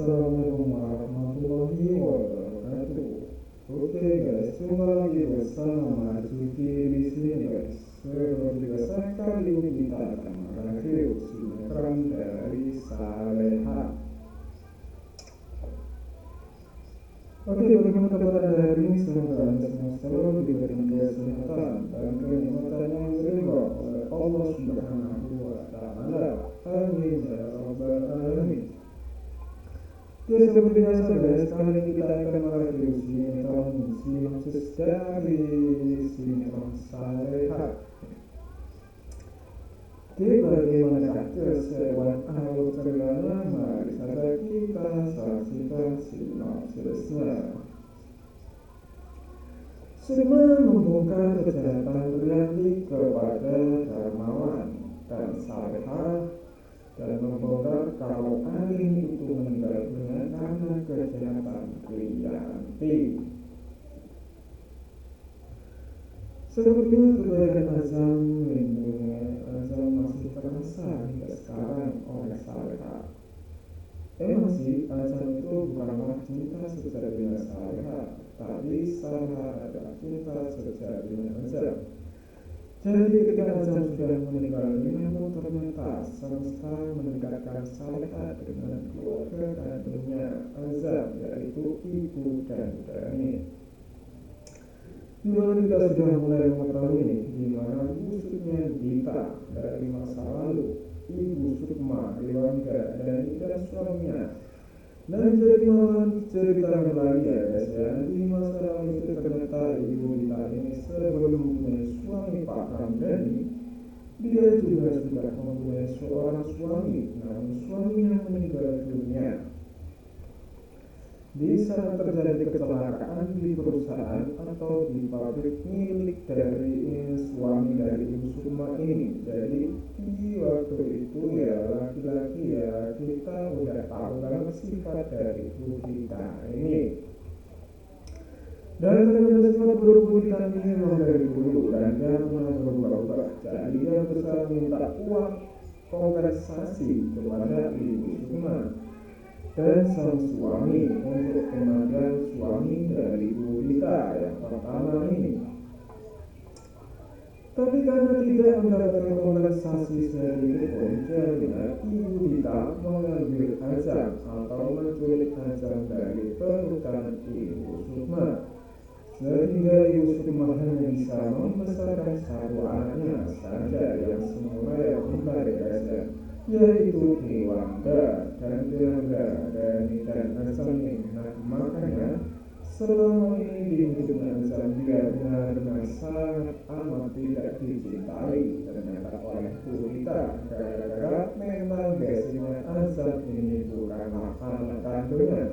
Assalamualaikum warahmatullahi wabarakatuh. Oke guys, jumpa lagi bersama Juki di sini guys. Seperti biasa kali ini kita akan mereview sinetron dari Saleha. Oke, bagaimana kabar Anda hari ini? Semoga Anda semua selalu diberikan kesehatan dan kenikmatan yang berlimpah oleh Allah Subhanahu wa Ta'ala. Amin ya rabbal alamin. Ya seperti biasa guys, kali ini kita akan mereview sinetron sinopsis dari sinetron Saleha. Oke, bagaimanakah keseruan alur cerita? Mari saja kita saksikan sinopsisnya. Sukma membongkar kejahatan berlanjut kepada Darmawan dan Saleha dan membongkar kalau Arin itu meninggal dunia karena kejahatan Kriyanti. Sepertinya kebaikan Azam melindungi Azam masih terasa hingga sekarang oleh Saleha. Emang sih Azam itu bukanlah cinta sejatinya Saleha, tapi Saleha adalah cinta sejatinya Azam. Jadi ketika Azam sudah meninggal dunia pun ternyata semesta mendekatkan Saleha dengan keluarga kandungnya Azam, yaitu ibu dan Dani. Dimana kita sudah mulai mengetahui ini, dimana busuknya Dita dari masa lalu, ibu Sukma, Dewangga, Dani dan suaminya. Dan jadi malah cerita lagi ya guys ya, di masa lalu itu ternyata ibu Dita ini sebelum mempunyai suami Pak Ramdhani, dia juga sudah mempunyai seorang suami, namun suaminya meninggal dunia di saat terjadi kecelakaan di perusahaan atau di pabrik milik dari suami dari ibu Sukma ini. Jadi di waktu itu ya laki-laki ya kita udah tahu banget sifat dari Bu Dita ini. Dan ternyata sifat buruk Bu Dita ini memang dari dulu dan dia pernah berubah-ubah. Jadi dia berusaha minta uang kompensasi kepada ibu Sukma dan sang suami untuk kematian suami dari Bu Dita yang pertama ini. Tapi karena tidak mendapatkan kompensasi sedikit pun, jadinya ibu Dita mengambil Azam atau menculik Azam dari pelukan ibu Sukma, sehingga ibu Sukma hanya bisa membesarkan satu anaknya saja yang semula yang kembar saja, yaitu Dewangga dan Dewangga Dani dan Azam ini. Nah, makanya selama ini di hidupnya Azam dia benar-benar sangat amat tidak dicintai ternyata oleh Bu Dita, gara-gara memang biasanya Azam ini bukanlah anak kandungnya,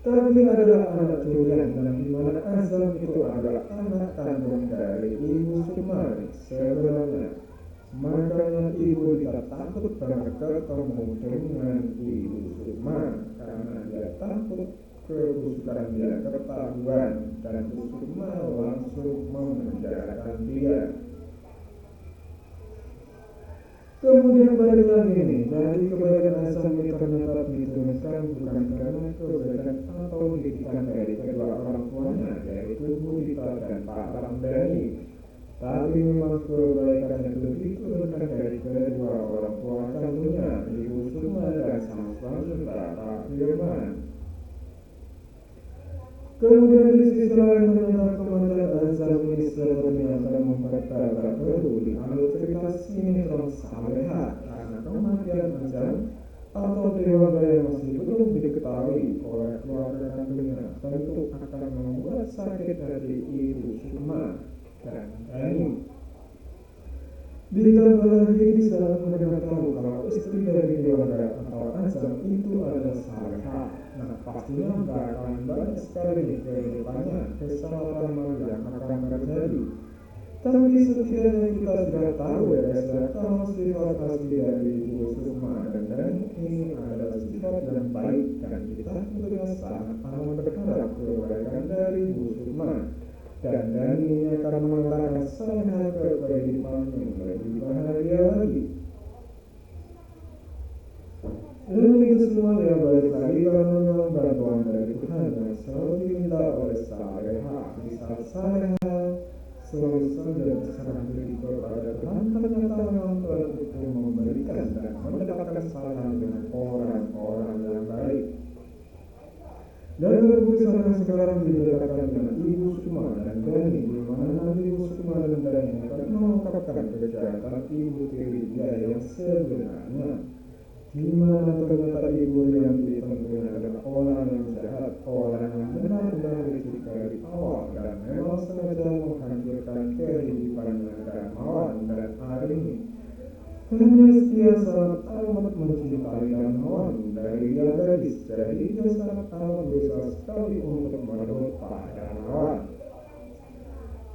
tapi adalah anak curian, dan dimana Azam itu adalah anak kandung dari ibu Sukma sebenarnya. Makanya ibu Dita takut banget ketemu dengan ibu Sukma karena dia takut kebusukan dia ketahuan dan ibu Sukma langsung memenjarakan dia. Kemudian balik lagi nih, jadi kebaikan Azam ini ternyata diturunkan bukan karena kebaikan atau didikan dari kedua orang tuanya, yaitu Bu Dita dan Pak Ramdhani, tapi memang kebaikan itu diturunkan dari kedua orang tua kandungnya, ibu Sukma dan sang suami Pak Firman. Kemudian di sisi lain ternyata kematian Azam ini sepertinya akan membuat kabar baru di alur cerita sinetron Saleha, karena kematian Azam atau Dewangga yang masih belum diketahui oleh keluarga kandungnya tentu akan membuat sakit hati ibu Sukma dan Dani. Ditambah lagi di saat mereka tahu kalau istri dari Dewangga atau Azam itu adalah Saleha, nah pastinya bakalan banyak sekali kehidupannya kesalahpahaman yang akan terjadi. Tapi setidaknya kita sudah tahu ya guys ya, kalau sifat asli dari ibu Sukma dan Dani ini adalah sifat yang baik, dan kita tentunya sangat amat berharap kebaikan dari ibu Sukma dan Dani akan mengantarkan Saleha ke kehidupan yang lebih bahagia lagi. Dan itu semuanya balik lagi karena memang bantuan dari Tuhan yang selalu diminta oleh Saleha. Di saat Saleha selalu saja berserah diri kepada Tuhan, ternyata memang Tuhan itu memberikan dan mendekatkan Saleha dengan orang-orang yang baik. Dan terbukti sampai sekarang didekatkan dengan Ibu Sukma dan Dani, di mana Ibu Sukma dan Dani akan mengungkapkan kejahatan Ibu Tiri dia yang sebenarnya, di mana ternyata Ibu Rianti tentunya adalah orang yang jahat, orang yang benar-benar licik dari awal dan memang sengaja menghancurkan kehidupannya Darmawan dan Arini. Karena dia sangat amat mencintai Darmawan dari dia gadis, jadi dia sangat amat berusaha sekali untuk merebut Pak Darmawan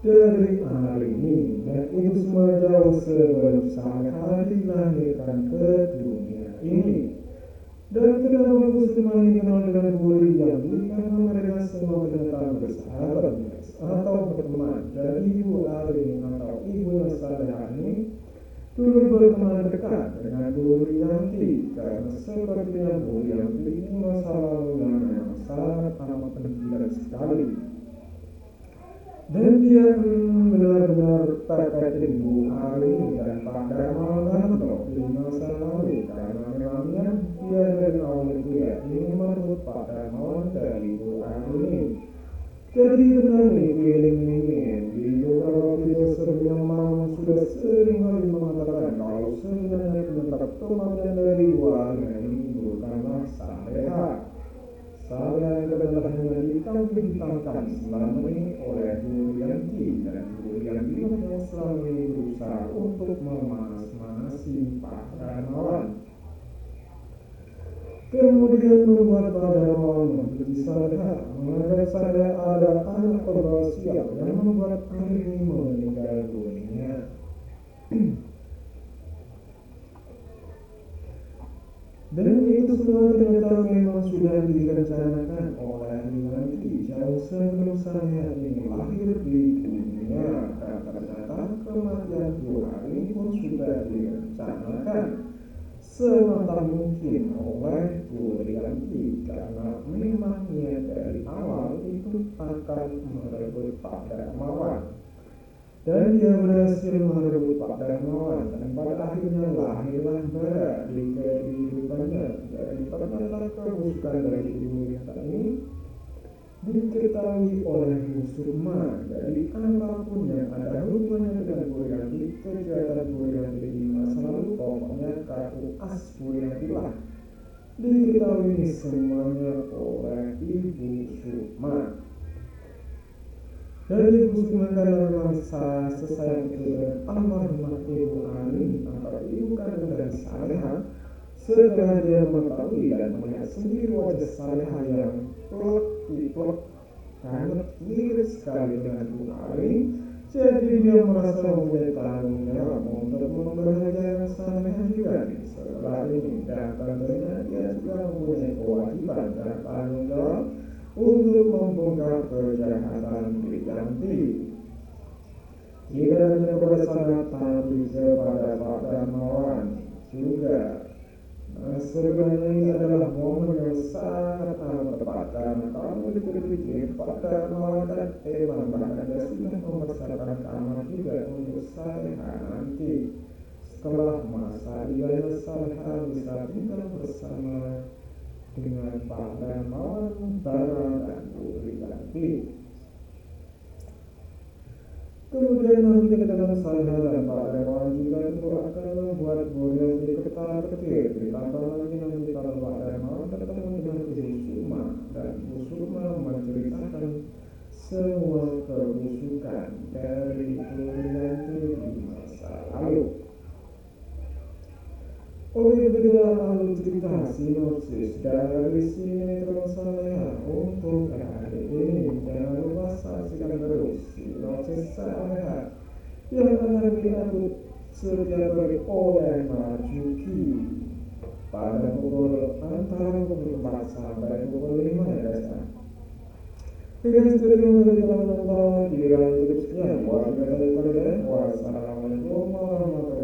dari Arini, dan itu semua jauh sebelum Saleha dilahirkan ke dunia ini. Dan kenapa Bu Sukma ini kenal dengan Bu Rianti? Karena mereka semua ternyata bersahabat atau berteman. Jadi Ibu Arini atau Ibu Saleha ini dulu berteman dekat dengan Bu Rianti, karena sepertinya Bu Rianti ini masa lalunya memang sangat amat pendidikan sekali. Dan dia benar-benar takutin Bu Arini dan Pak Darmawan di masa lalu, karena memangnya dia dari awal itu ya ingin merebut Pak Darmawan dari Bu Arini. Jadi benar nih feeling di beberapa video sebelumnya Mama sudah sering kali mengatakan kalau sebenarnya penyebab kematian dari Wana ini bukanlah Saleha. Saleha adalah hanya ditangkap selama ini oleh Bu Rianti, dan Bu Rianti yang selama ini berusaha untuk memanas-manasi Pak Darmawan. Kemudian membuat Pak Darmawan membenci Saleha, menganggap Saleha ada anak berusia yang membuat Arini meninggal dunia. Dan itu semua ternyata memang sudah direncanakan oleh Rianti jauh sebelum Saleha ini lahir di dunia, dan ternyata kematian Bu Arini pun sudah direncanakan semata mungkin oleh Bu Rianti, karena memang niat dari awal itu akan merebut Pak Darmawan, dan dia berhasil merebut Pak Darmawan, dan pada akhirnya lahirlah bara di kehidupannya. Jadi ternyata kebusukan dari Ibu Rianti ini diketahui oleh Bu Sukma. Jadi apapun yang ada hubungannya dengan Bu Rianti, kejahatan Bu Rianti di masa lalu, pokoknya kartu as Bu Rianti lah, diketahui semuanya oleh Ibu Sukma. Dan Ibu Sukma karena memang sesayang itu dengan almarhumah Ibu Arini atau ibu kandung dari Saleha, setelah dia mengetahui dan melihat sendiri wajah Saleha yang plek sangat mirip sekali dengan Bu Arini, jadi dia merasa mempunyai tanggung jawab untuk membahagiakan Saleha juga setelah ini, dan tentunya dia juga mempunyai kewajiban dan tanggung jawab untuk membongkar kejahatan Rianti. Tidak hanya kepada Saleha tapi kepada Pak Darmawan juga. Sebenarnya ini adalah momen yang sangat amat tepat, karena kalau dipikir Pak Darmawan dan Evan bahkan sudah memaksakan kamar juga untuk Saleha nanti setelah masa idahnya Saleha bisa tinggal bersama dengan Pak Darmawan, Bara dan Bu Rianti. Kemudian nanti kedatangan Saleha dan Pak Darmawan juga itu akan membuat Bu Rianti ketar-ketir. Ditambah lagi nanti kalau Pak Darmawan ketemu dengan Ibu Sukma, dan Bu Sukma menceritakan semua kebusukan dari Bu Rianti di masa lalu. Oke, begitulah lalu cerita sinopsis dari sinetron Saleha untuk hari ini. Jangan lupa saksikan terus sinopsis Saleha yang akan diupload setiap hari oleh Marjuki pada antara pukul 4 sampai pukul 5 ya guys. Terima kasih telah menonton. Wassalamualaikum warahmatullahi wabarakatuh.